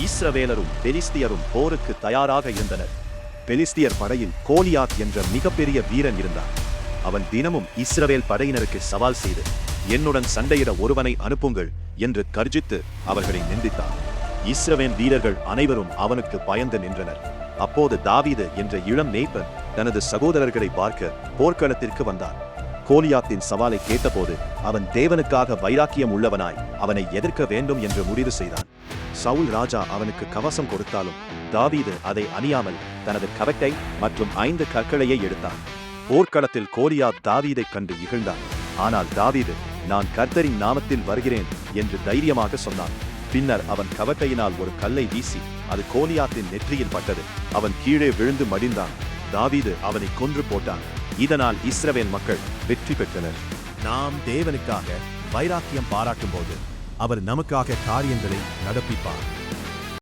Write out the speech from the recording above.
இஸ்ரவேலரும் பெலிஸ்தியரும் போருக்கு தயாராக இருந்தனர். பெலிஸ்தியர் படையில் கோலியாத் என்ற மிகப்பெரிய வீரன் இருந்தான். அவன் தினமும் இஸ்ரவேல் படையினருக்கு சவால் செய்து, என்னுடன் சண்டையிட ஒருவனை அனுப்புங்கள் என்று கர்ஜித்து அவர்களை நிந்தித்தான். இஸ்ரவேல் வீரர்கள் அனைவரும் அவனுக்கு பயந்து நின்றனர். அப்போது தாவீது என்ற இளம் மேய்ப்பன் தனது சகோதரர்களை பார்க்க போர்க்களத்திற்கு வந்தான். கோலியாத்தின் சவாலை கேட்டபோது அவன் தேவனுக்காக வைராக்கியம் உள்ளவனாய் அவனை எதிர்க்க வேண்டும் என்று முடிவு செய்தான். சவுல் ராஜா அவனுக்கு கவசம் கொடுத்தாலும் தாவீது அதை அணியாமல் தனது கவட்டை மற்றும் 5 கற்களையே எடுத்தான். போர்க்களத்தில் கோலியாத் தாவீதை கண்டு இகழ்ந்தான். ஆனால் தாவீது, நான் கர்த்தரின் நாமத்தில் வருகிறேன் என்று தைரியமாக சொன்னான். பின்னர் அவன் கவட்டையினால் ஒரு கல்லை வீசி அது கோலியாத்தின் நெற்றியில் பட்டது. அவன் கீழே விழுந்து மடிந்தான். தாவீது அவனை கொன்று போட்டான். இதனால் இஸ்ரவேல் மக்கள் வெற்றி பெற்றனர். நாம் தேவனுக்காக வைராக்கியம் பாராட்டும் போது அவர் நமக்காக காரியங்களை நடப்பிப்பார்.